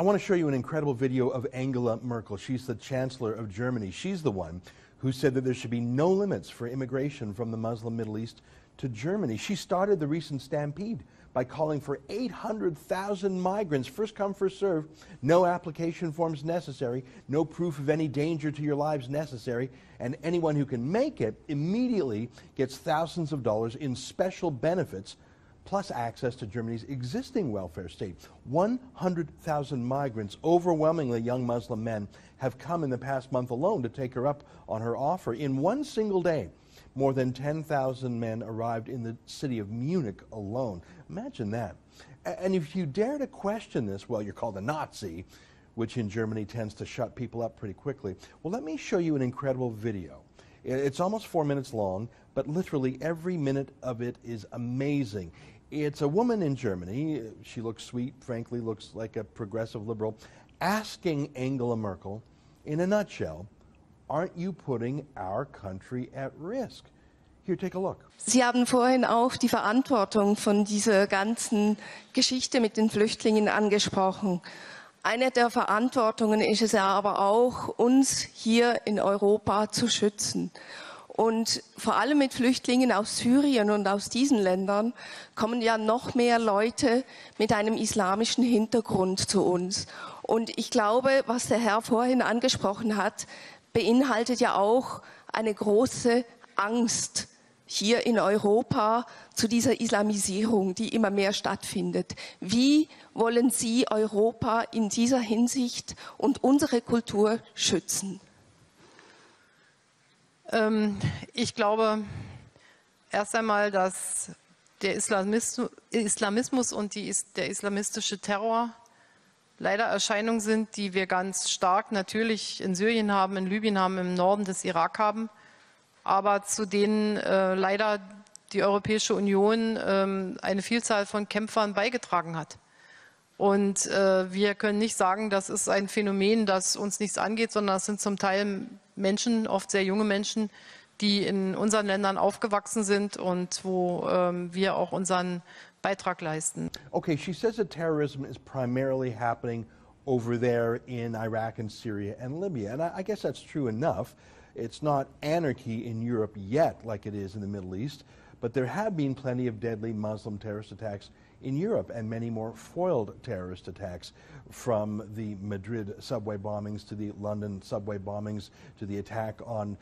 want to show you an incredible video of Angela Merkel. She's the Chancellor of Germany. She's the one who said that there should be no limits for immigration from the Muslim Middle East to Germany. She started the recent stampede by calling for 800,000 migrants, first come, first serve, no application forms necessary, no proof of any danger to your lives necessary, and anyone who can make it immediately gets thousands of dollars in special benefits, plus access to Germany's existing welfare state. 100,000 migrants, overwhelmingly young Muslim men, have come in the past month alone to take her up on her offer. In one single day, more than 10,000 men arrived in the city of Munich alone. Imagine that. And if you dare to question this, well, you're called a Nazi, which in Germany tends to shut people up pretty quickly. Well, let me show you an incredible video. It's almost 4 minutes long, but literally every minute of it is amazing. It's a woman in Germany, she looks sweet, frankly looks like a progressive liberal, asking Angela Merkel, in a nutshell, aren't you putting our country at risk? Here, take a look. Sie haben vorhin auch die Verantwortung von dieser ganzen Geschichte mit den Flüchtlingen angesprochen. Eine der Verantwortungen ist es ja aber auch, uns hier in Europa zu schützen. Und vor allem mit Flüchtlingen aus Syrien und aus diesen Ländern kommen ja noch mehr Leute mit einem islamischen Hintergrund zu uns. Und ich glaube, was der Herr vorhin angesprochen hat, beinhaltet ja auch eine große Angst hier in Europa zu dieser Islamisierung, die immer mehr stattfindet. Wie wollen Sie Europa in dieser Hinsicht und unsere Kultur schützen? Ich glaube erst einmal, dass der Islamismus und der islamistische Terror leider Erscheinungen sind, die wir ganz stark natürlich in Syrien haben, in Libyen haben, im Norden des Irak haben, aber zu denen leider die Europäische Union eine Vielzahl von Kämpfern beigetragen hat. Und wir können nicht sagen, das ist ein Phänomen, das uns nichts angeht, sondern es sind zum Teil Menschen, oft sehr junge Menschen, die in unseren Ländern aufgewachsen sind und wo wir auch unseren Beitrag leisten. Okay, she says that terrorism is primarily happening over there in Iraq and Syria and Libya. And I guess that's true enough. It's not anarchy in Europe yet like it is in the Middle East, but there have been plenty of deadly Muslim terrorist attacks in Europe and many more foiled terrorist attacks, from the Madrid subway bombings to the London subway bombings to the attack on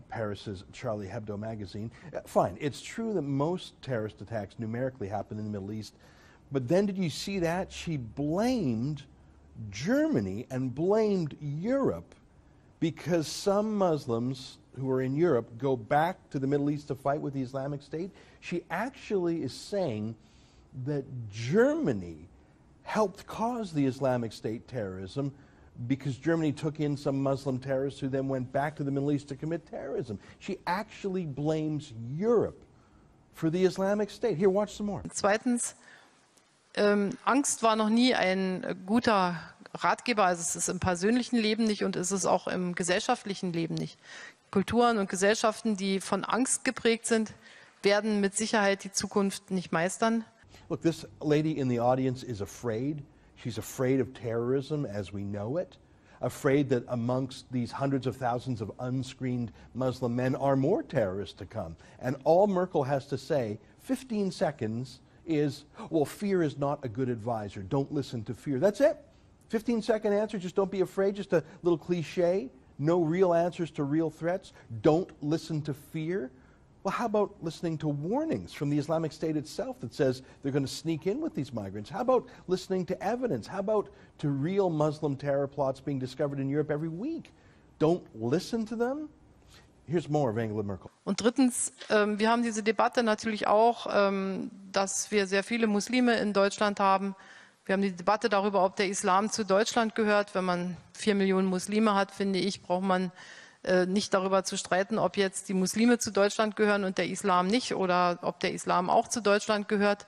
Paris's Charlie Hebdo magazine. Fine, it's true that most terrorist attacks numerically happen in the Middle East, but then did you see that? She blamed Germany and blamed Europe because some Muslims who are in Europe go back to the Middle East to fight with the Islamic State. She actually is saying that Germany helped cause the Islamic State terrorism because Germany took in some Muslim terrorists who then went back to the Middle East to commit terrorism. She actually blames Europe for the Islamic State. Here, watch some more. Zweitens, Angst war noch nie ein guter Ratgeber. Also es ist im persönlichen Leben nicht und es ist auch im gesellschaftlichen Leben nicht. Kulturen und Gesellschaften, die von Angst geprägt sind, werden mit Sicherheit die Zukunft nicht meistern. Look, this lady in the audience is afraid. She's afraid of terrorism as we know it, afraid that amongst these hundreds of thousands of unscreened Muslim men are more terrorists to come. And all Merkel has to say, 15 seconds, is, well, fear is not a good advisor. Don't listen to fear. That's it. 15-second answer, just don't be afraid, just a little cliche. No real answers to real threats. Don't listen to fear. Well, how about listening to warnings from the Islamic State itself that says they're going to sneak in with these migrants? How about listening to evidence? How about to real Muslim terror plots being discovered in Europe every week? Don't listen to them? Here's more of Angela Merkel. Und drittens, wir haben diese Debatte natürlich auch, dass wir sehr viele Muslime in Deutschland haben. Wir haben die Debatte darüber, ob der Islam zu Deutschland gehört. Wenn man 4 Millionen Muslime hat, finde ich, braucht man nicht darüber zu streiten, ob jetzt die Muslime zu Deutschland gehören und der Islam nicht oder ob der Islam auch zu Deutschland gehört.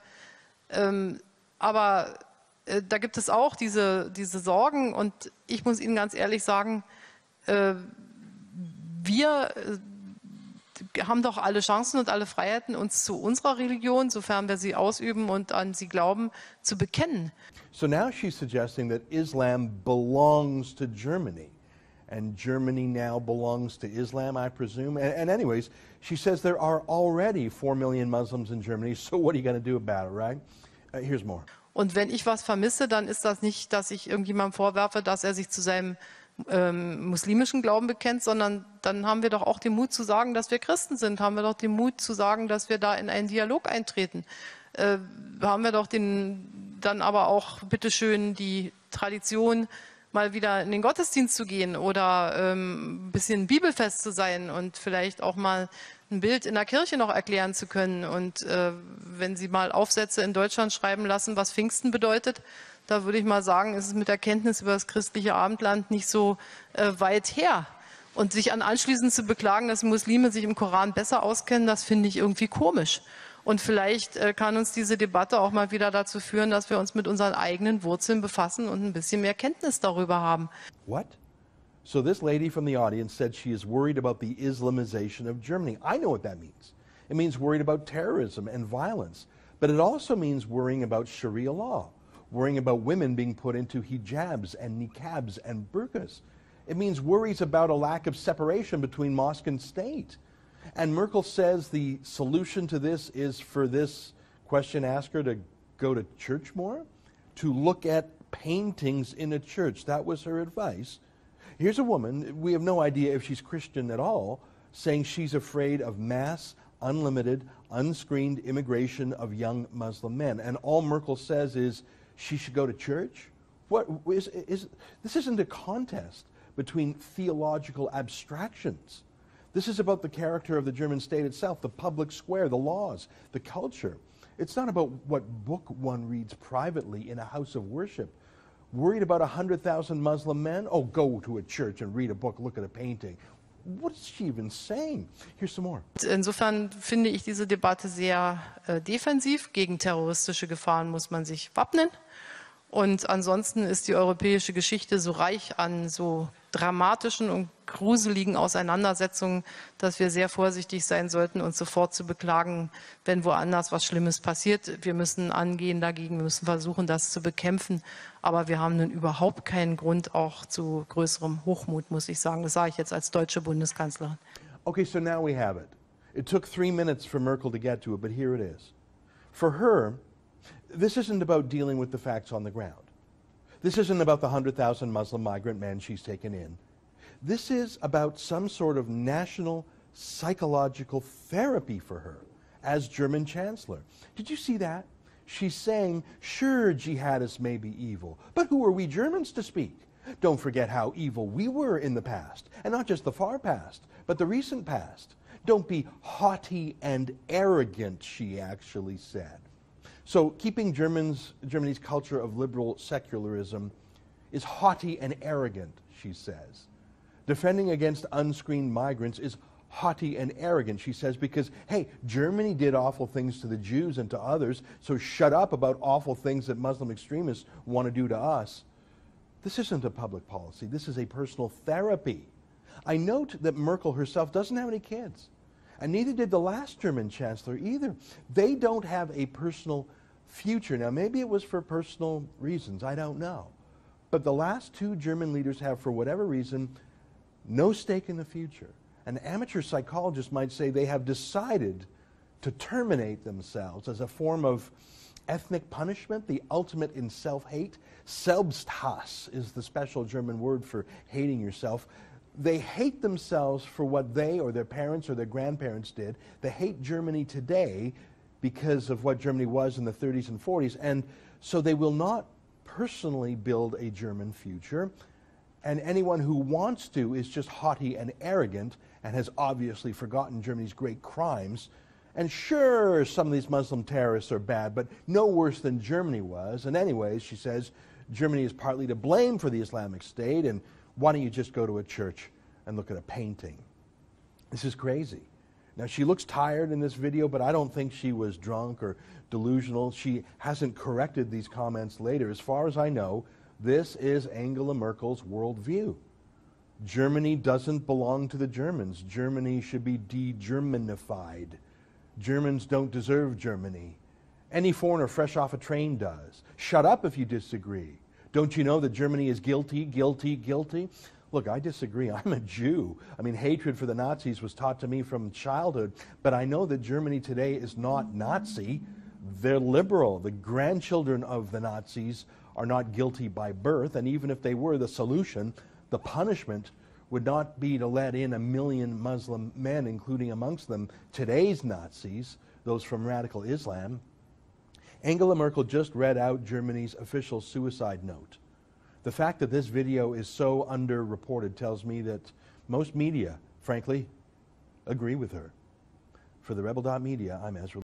Aber da gibt es auch diese Sorgen und ich muss Ihnen ganz ehrlich sagen, wir haben doch alle Chancen und alle Freiheiten, uns zu unserer Religion, sofern wir sie ausüben und an sie glauben, zu bekennen. So now she's suggesting that Islam belongs to Germany. And Germany now belongs to Islam, I presume. And anyways, she says there are already 4 million Muslims in Germany, so what are you going to do about it, right? Here's more. Und wenn ich was vermisse, dann ist das nicht, dass ich irgendjemandem vorwerfe, dass er sich zu seinem muslimischen Glauben bekennt, sondern dann haben wir doch auch den Mut zu sagen, dass wir Christen sind, haben wir doch den Mut zu sagen, dass wir da in einen Dialog eintreten. Haben wir doch dann aber auch bitteschön die Tradition, mal wieder in den Gottesdienst zu gehen oder ein bisschen bibelfest zu sein und vielleicht auch mal ein Bild in der Kirche noch erklären zu können. Und wenn Sie mal Aufsätze in Deutschland schreiben lassen, was Pfingsten bedeutet, da würde ich mal sagen, ist es mit der Kenntnis über das christliche Abendland nicht so weit her. Und sich anschließend zu beklagen, dass Muslime sich im Koran besser auskennen, das finde ich irgendwie komisch. Und vielleicht kann uns diese Debatte auch mal wieder dazu führen, dass wir uns mit unseren eigenen Wurzeln befassen und ein bisschen mehr Kenntnis darüber haben. What? So this lady from the audience said she is worried about the Islamization of Germany. I know what that means. It means worried about terrorism and violence. But it also means worrying about Sharia law, worrying about women being put into hijabs and niqabs and burqas. It means worries about a lack of separation between mosque and state. And Merkel says the solution to this is for this question asker to go to church more, to look at paintings in a church. That was her advice. Here's a woman, we have no idea if she's Christian at all, saying she's afraid of mass, unlimited, unscreened immigration of young Muslim men. And all Merkel says is she should go to church? This isn't a contest between theological abstractions. This is about the character of the German state itself, the public square, the laws, the culture. It's not about what book one reads privately in a house of worship. Worried about 100,000 Muslim men? Oh, go to a church and read a book, look at a painting. What is she even saying? Here's some more. Insofern finde ich diese Debatte sehr defensiv. Gegen terroristische Gefahren muss man sich wappnen. Und ansonsten ist die europäische Geschichte so reich an so dramatischen und gruseligen Auseinandersetzungen, dass wir sehr vorsichtig sein sollten, uns sofort zu beklagen, wenn woanders was Schlimmes passiert. Wir müssen angehen dagegen, wir müssen versuchen, das zu bekämpfen. Aber wir haben nun überhaupt keinen Grund auch zu größerem Hochmut, muss ich sagen. Das sage ich jetzt als deutsche Bundeskanzlerin. Okay, so now we have it. It took 3 minutes for Merkel to get to it, but here it is. For her, this isn't about dealing with the facts on the ground. This isn't about the 100,000 Muslim migrant men she's taken in. This is about some sort of national psychological therapy for her as German Chancellor. Did you see that? She's saying, sure, jihadists may be evil, but who are we Germans to speak? Don't forget how evil we were in the past, and not just the far past, but the recent past. Don't be haughty and arrogant, she actually said. So keeping Germany's culture of liberal secularism is haughty and arrogant, she says. Defending against unscreened migrants is haughty and arrogant, she says, because, hey, Germany did awful things to the Jews and to others, so shut up about awful things that Muslim extremists want to do to us. This isn't a public policy. This is a personal therapy. I note that Merkel herself doesn't have any kids, and neither did the last German chancellor either. They don't have a personal future. Now, maybe it was for personal reasons. I don't know. But the last 2 German leaders have, for whatever reason, no stake in the future. An amateur psychologist might say they have decided to terminate themselves as a form of ethnic punishment, the ultimate in self-hate. Selbsthass is the special German word for hating yourself. They hate themselves for what they or their parents or their grandparents did. They hate Germany today because of what Germany was in the 30s and 40s. And so they will not personally build a German future. And anyone who wants to is just haughty and arrogant and has obviously forgotten Germany's great crimes. And sure, some of these Muslim terrorists are bad, but no worse than Germany was. And anyways, she says, Germany is partly to blame for the Islamic State, and why don't you just go to a church and look at a painting? This is crazy. Now, she looks tired in this video, but I don't think she was drunk or delusional. She hasn't corrected these comments later. As far as I know, this is Angela Merkel's worldview. Germany doesn't belong to the Germans. Germany should be de-Germanified. Germans don't deserve Germany. Any foreigner fresh off a train does. Shut up if you disagree. Don't you know that Germany is guilty, guilty, guilty? Look, I disagree. I'm a Jew. I mean, hatred for the Nazis was taught to me from childhood, but I know that Germany today is not Nazi. They're liberal. The grandchildren of the Nazis are not guilty by birth, and even if they were, the solution, the punishment, would not be to let in 1 million Muslim men, including amongst them today's Nazis, those from radical Islam. Angela Merkel just read out Germany's official suicide note. The fact that this video is so underreported tells me that most media, frankly, agree with her. For the Rebel.Media, I'm Ezra